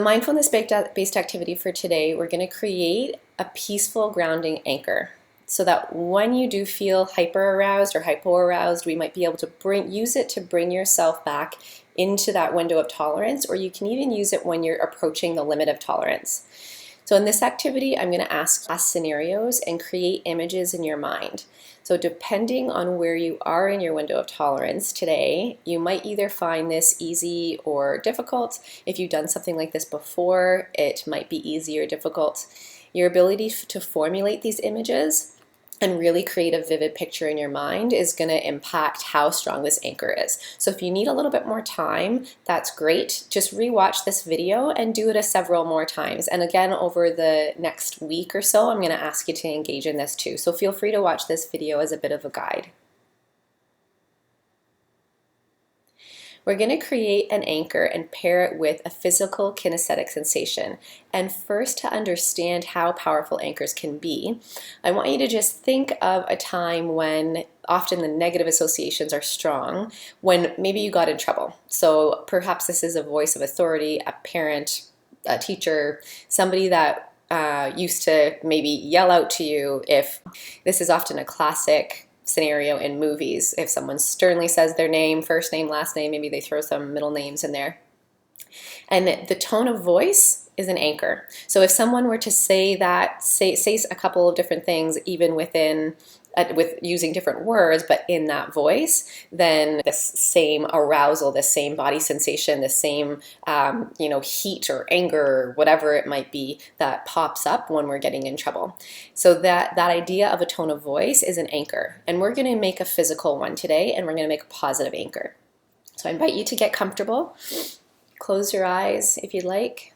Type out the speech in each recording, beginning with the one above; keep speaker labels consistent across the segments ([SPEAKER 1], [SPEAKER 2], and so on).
[SPEAKER 1] Mindfulness-based activity for today, we're going to create a peaceful grounding anchor so that when you do feel hyper-aroused or hypo-aroused, we might be able to use it to bring yourself back into that window of tolerance, or you can even use it when you're approaching the limit of tolerance. So in this activity, I'm going to ask scenarios and create images in your mind. So depending on where you are in your window of tolerance today, you might either find this easy or difficult. If you've done something like this before, it might be easy or difficult. Your ability to formulate these images and really create a vivid picture in your mind is going to impact how strong this anchor is. So if you need a little bit more time, that's great. Just rewatch this video and do it several more times. And again, over the next week or so, I'm going to ask you to engage in this too. So feel free to watch this video as a bit of a guide. We're going to create an anchor and pair it with a physical kinesthetic sensation. And first, to understand how powerful anchors can be, I want you to just think of a time when often the negative associations are strong, when maybe you got in trouble. So perhaps this is a voice of authority, a parent, a teacher, somebody that used to maybe yell out to you. If this is often a classic scenario in movies, if someone sternly says their name, first name, last name, maybe they throw some middle names in there. And the tone of voice is an anchor. So if someone were to say that, say a couple of different things, even within with using different words, but in that voice, then this same arousal, this same body sensation, the same heat or anger, or whatever it might be, that pops up when we're getting in trouble. So that idea of a tone of voice is an anchor, and we're going to make a physical one today, and we're going to make a positive anchor. So I invite you to get comfortable. Close your eyes if you'd like.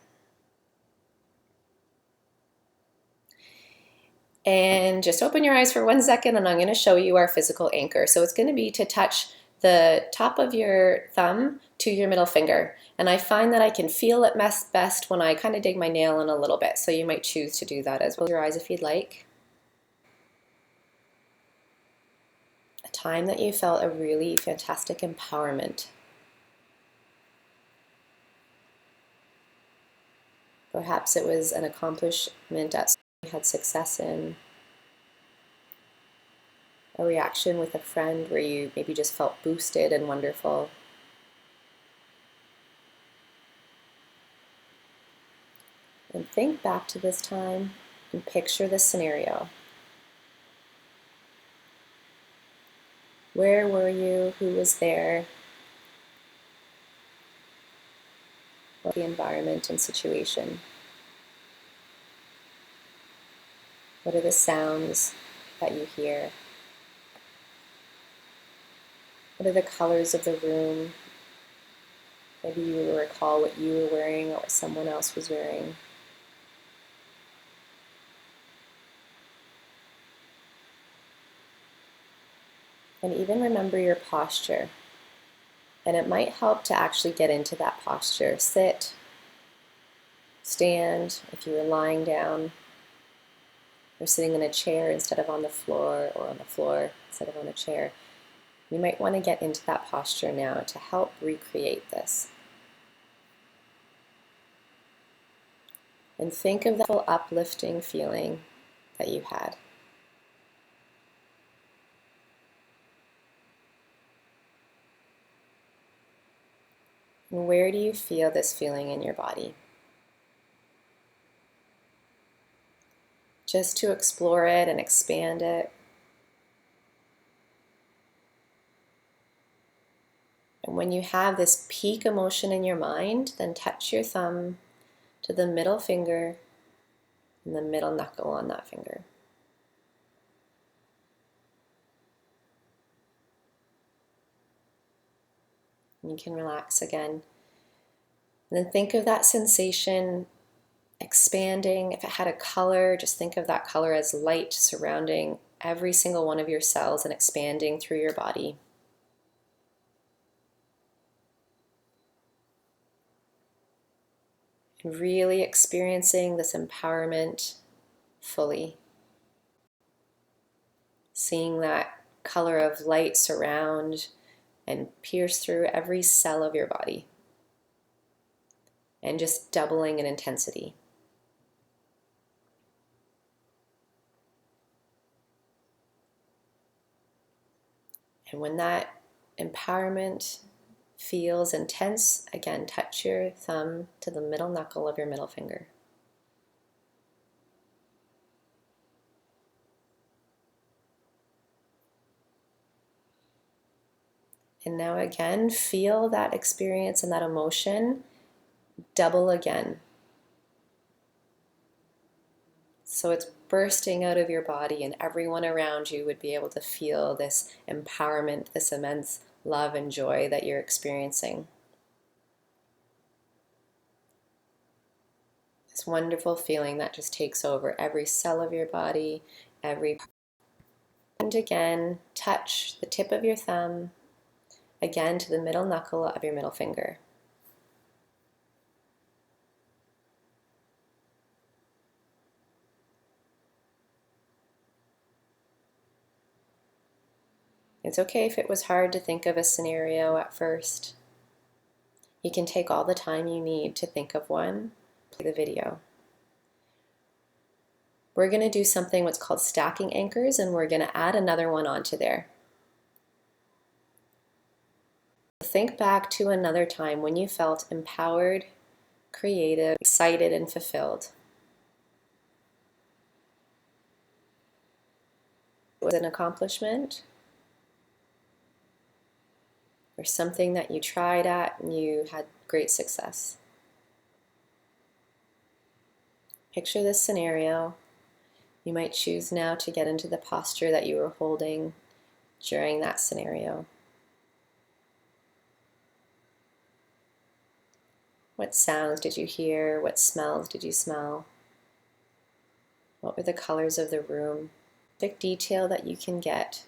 [SPEAKER 1] And just open your eyes for 1 second, and I'm going to show you our physical anchor. So it's going to be to touch the top of your thumb to your middle finger. And I find that I can feel it best when I kind of dig my nail in a little bit. So you might choose to do that as well. Close your eyes if you'd like. A time that you felt a really fantastic empowerment. Perhaps it was an accomplishment at you had success in, a reaction with a friend where you maybe just felt boosted and wonderful. And think back to this time and picture this scenario. Where were you? Who was there? What the environment and situation? What are the sounds that you hear? What are the colors of the room? Maybe you will recall what you were wearing or what someone else was wearing. And even remember your posture. And it might help to actually get into that posture. Sit, stand, if you were lying down, or sitting in a chair instead of on the floor, or on the floor instead of on a chair. You might want to get into that posture now to help recreate this. And think of the full uplifting feeling that you had. And where do you feel this feeling in your body? Just to explore it and expand it. And when you have this peak emotion in your mind, then touch your thumb to the middle finger and the middle knuckle on that finger. And you can relax again. And then think of that sensation expanding. If it had a color, just think of that color as light surrounding every single one of your cells and expanding through your body. And really experiencing this empowerment fully. Seeing that color of light surround and pierce through every cell of your body. and just doubling in intensity. And when that empowerment feels intense, again, touch your thumb to the middle knuckle of your middle finger. And now again, feel that experience and that emotion double again. So it's bursting out of your body, and everyone around you would be able to feel this empowerment, this immense love and joy that you're experiencing. This wonderful feeling that just takes over every cell of your body, every part. And again, touch the tip of your thumb, again to the middle knuckle of your middle finger. It's okay if it was hard to think of a scenario at first. You can take all the time you need to think of one. Play the video. We're going to do something what's called stacking anchors, and we're going to add another one onto there. Think back to another time when you felt empowered, creative, excited, and fulfilled. Was it an accomplishment? Or something that you tried at and you had great success? Picture this scenario. You might choose now to get into the posture that you were holding during that scenario. What sounds did you hear? What smells did you smell? What were the colors of the room? The detail that you can get,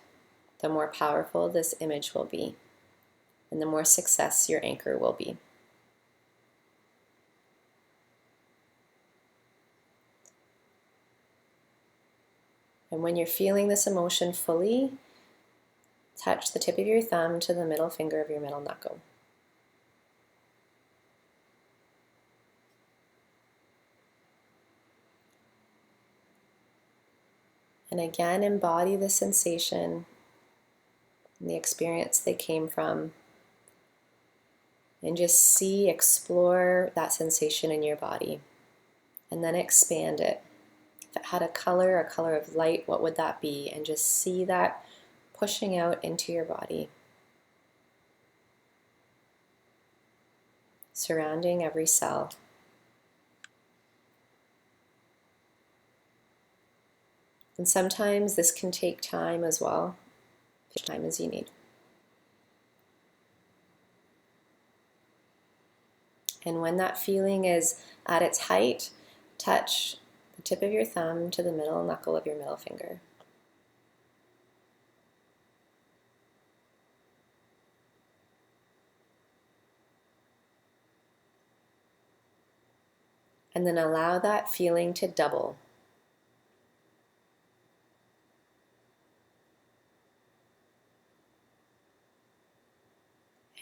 [SPEAKER 1] the more powerful this image will be, and the more success your anchor will be. And when you're feeling this emotion fully, touch the tip of your thumb to the middle finger of your middle knuckle. And again, embody the sensation and the experience they came from. And just see, explore that sensation in your body. And then expand it. If it had a color of light, what would that be? And just see that pushing out into your body, surrounding every cell. And sometimes this can take time as well, as much time as you need. And when that feeling is at its height, touch the tip of your thumb to the middle knuckle of your middle finger. And then allow that feeling to double.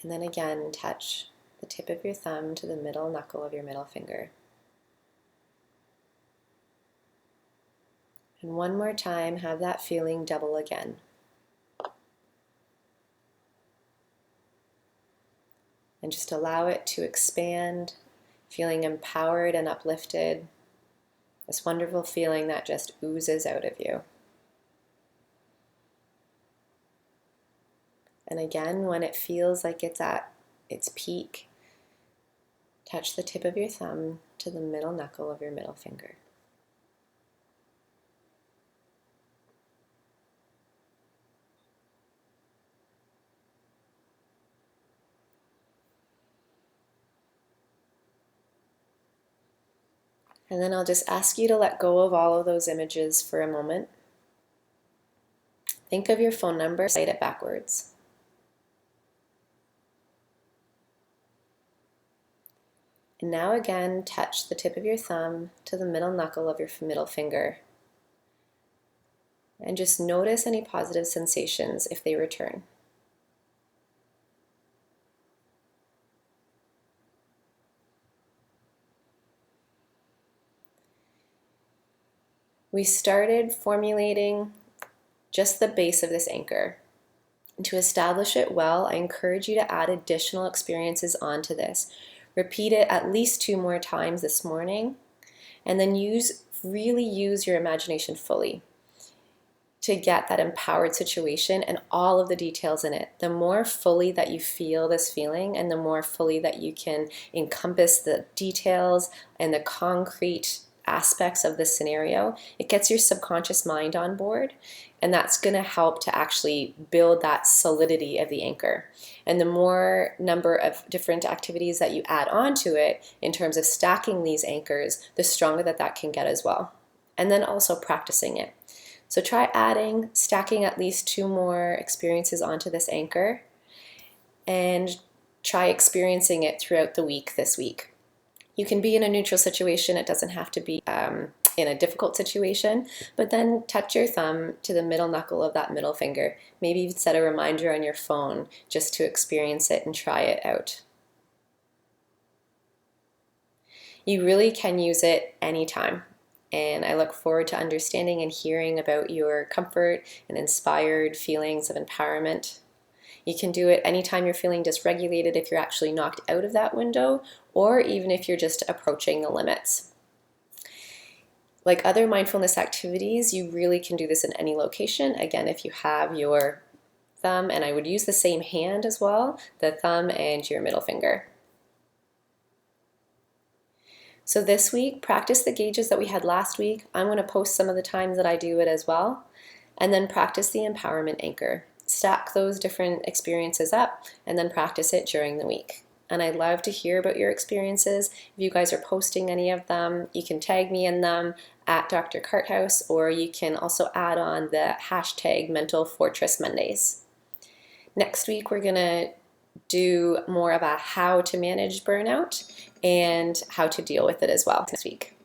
[SPEAKER 1] And then again, touch the tip of your thumb to the middle knuckle of your middle finger. And one more time, have that feeling double again. And just allow it to expand, feeling empowered and uplifted. This wonderful feeling that just oozes out of you. And again, when it feels like it's at its peak, touch the tip of your thumb to the middle knuckle of your middle finger. And then I'll just ask you to let go of all of those images for a moment. Think of your phone number, write it backwards. And now again, touch the tip of your thumb to the middle knuckle of your middle finger. And just notice any positive sensations if they return. we started formulating just the base of this anchor. And to establish it well, I encourage you to add additional experiences onto this. Repeat it at least 2 more times this morning, and then really use your imagination fully to get that empowered situation and all of the details in it. The more fully that you feel this feeling, and the more fully that you can encompass the details and the concrete aspects of the scenario, it gets your subconscious mind on board, and that's going to help to actually build that solidity of the anchor. And the more number of different activities that you add onto it in terms of stacking these anchors, the stronger that can get as well. And then also practicing it. So try stacking at least 2 more experiences onto this anchor, and try experiencing it throughout the week this week. You can be in a neutral situation. It doesn't have to be in a difficult situation, but then touch your thumb to the middle knuckle of that middle finger. Maybe set a reminder on your phone just to experience it and try it out. You really can use it anytime. And I look forward to understanding and hearing about your comfort and inspired feelings of empowerment. You can do it anytime you're feeling dysregulated, if you're actually knocked out of that window, or even if you're just approaching the limits. Like other mindfulness activities, you really can do this in any location. Again, if you have your thumb, and I would use the same hand as well, the thumb and your middle finger. So this week, practice the gauges that we had last week. I'm going to post some of the times that I do it as well. And then practice the empowerment anchor. Stack those different experiences up and then practice it during the week. And I'd love to hear about your experiences. If you guys are posting any of them, you can tag me in them at Dr. Carthouse, or you can also add on the hashtag Mental Fortress Mondays. Next week, we're going to do more of a how to manage burnout and how to deal with it as well this week.